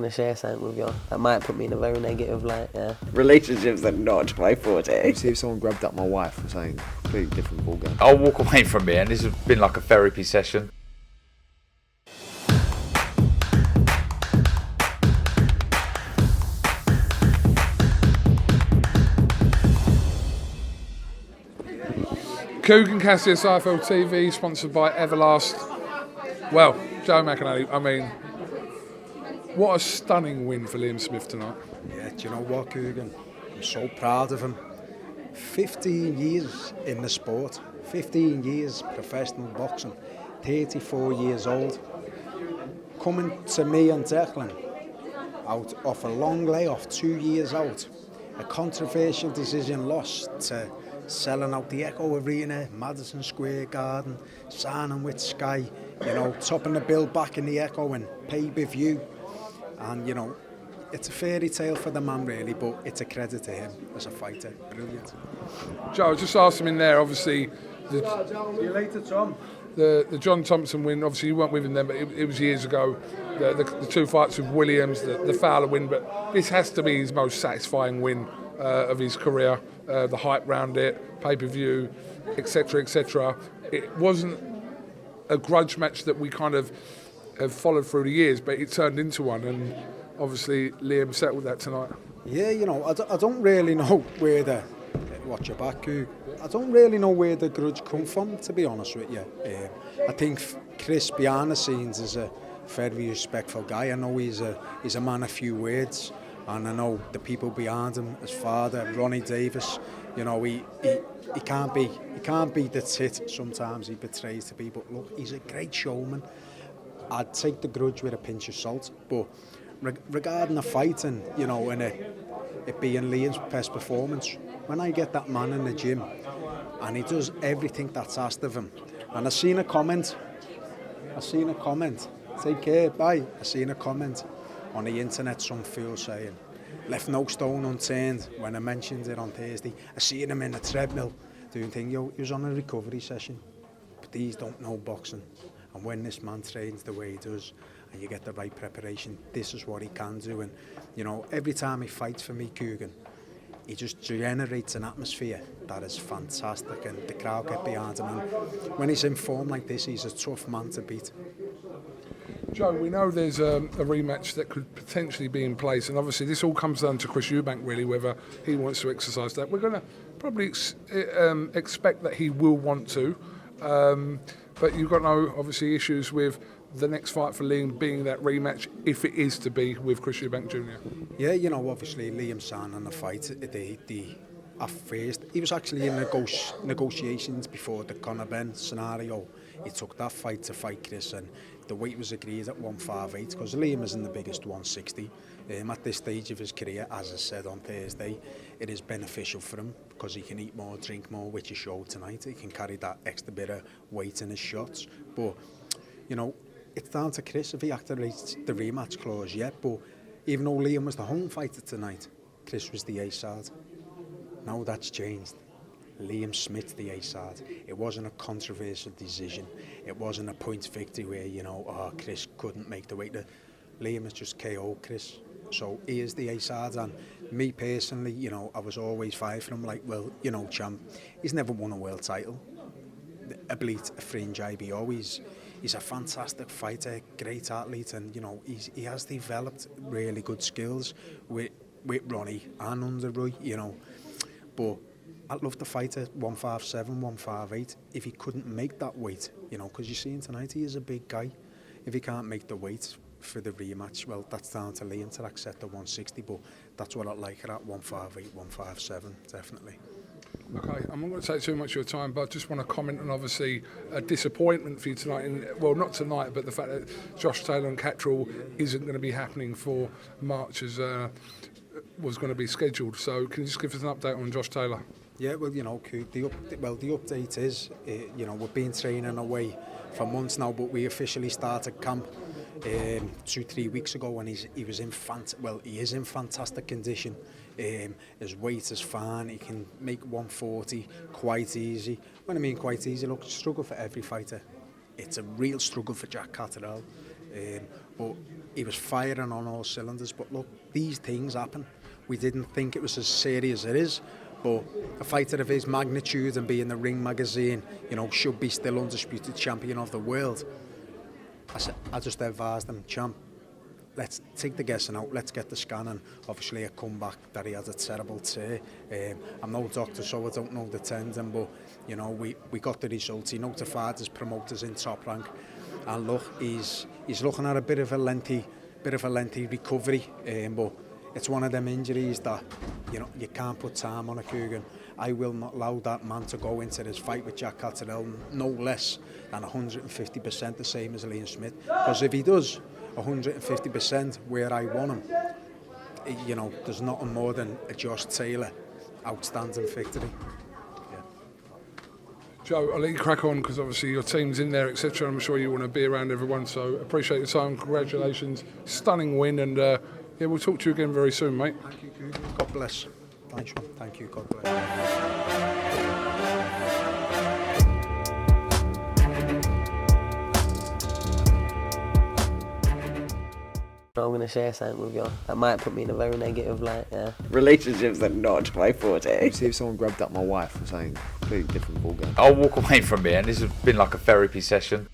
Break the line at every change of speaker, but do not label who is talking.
to share something with you. That might put me in a very negative light, yeah.
Relationships are not my forte.
See if someone grabbed up my wife or something completely different ballgame.
I'll walk away from here, and this has been like a therapy session.
KUGAN CASSIUS IFL TV, sponsored by Everlast. Well, Joe McNALLY, I mean, what a stunning win for Liam Smith tonight.
Yeah, do you know what, KUGAN? I'm so proud of him. 15 years in the sport, 15 years professional boxing, 34 years old. Coming to me and Declan out of a long layoff, 2 years out, a controversial decision lost to selling out the Echo Arena, Madison Square Garden, signing with Sky, you know, topping the bill back in the Echo and pay-per-view. And, you know, it's a fairy tale for the man, really, but it's a credit to him as a fighter. Brilliant.
Joe, just asked him in there, obviously.
See you later, Tom.
The John Thompson win, obviously you weren't with him then, but it was years ago. The two fights with Williams, the Fowler win, but this has to be his most satisfying win of his career. The hype round it, pay-per-view, etc., etc. It wasn't a grudge match that we kind of have followed through the years, but it turned into one, and obviously Liam settled that tonight.
Yeah, you know, I don't really know where the... Watch your back, Coog. I don't really know where the grudge come from, to be honest with you. I think Chris behind the scenes is a very respectful guy. I know he's a man of few words, and I know the people behind him, his father, Ronnie Davis. You know, he can't be the tit sometimes he betrays to be. But look, he's a great showman. I'd take the grudge with a pinch of salt, but regarding the fighting, you know, and it being Liam's best performance, when I get that man in the gym and he does everything that's asked of him, and I seen a comment, take care, bye. I seen a comment on the internet, some fool saying, left no stone unturned when I mentioned it on Thursday. I seen him in the treadmill doing things. Yo, he was on a recovery session, but these don't know boxing. And when this man trains the way he does, and you get the right preparation, this is what he can do. And, you know, every time he fights for me, KUGAN, he just generates an atmosphere that is fantastic, and the crowd get behind him. And when he's in form like this, he's a tough man to beat.
Joe, we know there's a rematch that could potentially be in place, and obviously this all comes down to Chris EUBANK, really, whether he wants to exercise that. We're going to probably expect that he will want to, but you've got no, obviously, issues with the next fight for Liam being that rematch, if it is to be with Chris EUBANK Jr.
Yeah, you know, obviously Liam signing the fight, at first, he was actually in negotiations before the Conor Ben scenario. He took that fight to fight Chris, and the weight was agreed at 158 because Liam isn't the biggest 160. At this stage of his career, as I said on Thursday, it is beneficial for him because he can eat more, drink more, which he showed tonight. He can carry that extra bit of weight in his shots. But, you know, it's down to Chris if he activates the rematch clause yet. But even though Liam was the home fighter tonight, Chris was the A-side. Now that's changed. Liam Smith's the A-side. It wasn't a controversial decision. It wasn't a points victory where, you know, Chris couldn't make the weight. Liam has just KO'd Chris. So he is the A-side, and me personally, you know, I was always fighting for him, like, well, you know, champ, he's never won a world title. A bleat, a fringe IBO. He's a fantastic fighter, great athlete, and, you know, he has developed really good skills with Ronnie and under Roy, you know. But I'd love to fight at 157, 158 if he couldn't make that weight, you know, because you're seeing tonight he is a big guy. If he can't make the weight for the rematch, well, that's down to Liam to accept the 160, but that's what I'd like it at, 158, 157, definitely.
Okay, I'm not going to take too much of your time, but I just want to comment on, obviously, a disappointment for you tonight. Well, not tonight, but the fact that Josh Taylor and Catterall isn't going to be happening for March as was going to be scheduled. So can you just give us an update on Josh Taylor?
Yeah, well, you know, the update is, you know, we've been training away for months now, but we officially started camp 2-3 weeks ago, and he is in fantastic condition. His weight is fine. He can make 140 quite easy. When I mean quite easy, look, struggle for every fighter. It's a real struggle for Jack Catterall. But he was firing on all cylinders. But look, these things happen. We didn't think it was as serious as it is. But a fighter of his magnitude and being the Ring magazine, you know, should be still undisputed champion of the world. I just advised him, champ, let's take the guessing out, let's get the scan, and obviously a comeback that he had a terrible tear. I'm no doctor, so I don't know the tendon, but you know, we got the results. He notified his promoters in Top Rank, and look, he's looking at a bit of a lengthy recovery, but it's one of them injuries that, you know, you can't put time on a KUGAN. I will not allow that man to go into this fight with Jack Catterell no less than 150%, the same as Liam Smith. Because if he does 150% where I want him, you know, there's nothing more than a Josh Taylor outstanding victory.
Joe, I'll let you crack on because obviously your team's in there, etc. I'm sure you want to be around everyone, so appreciate your time. Congratulations, stunning win, and yeah, we'll talk to you again very soon, mate.
Thank you, KUGAN. God bless. Thanks, man. Thank you. God bless.
I'm going to share something with you. That might put me in a very negative light, yeah.
Relationships are not my forte.
See if someone grabbed up my wife or something. Completely different ballgame.
I'll walk away from here, and this has been like a therapy session.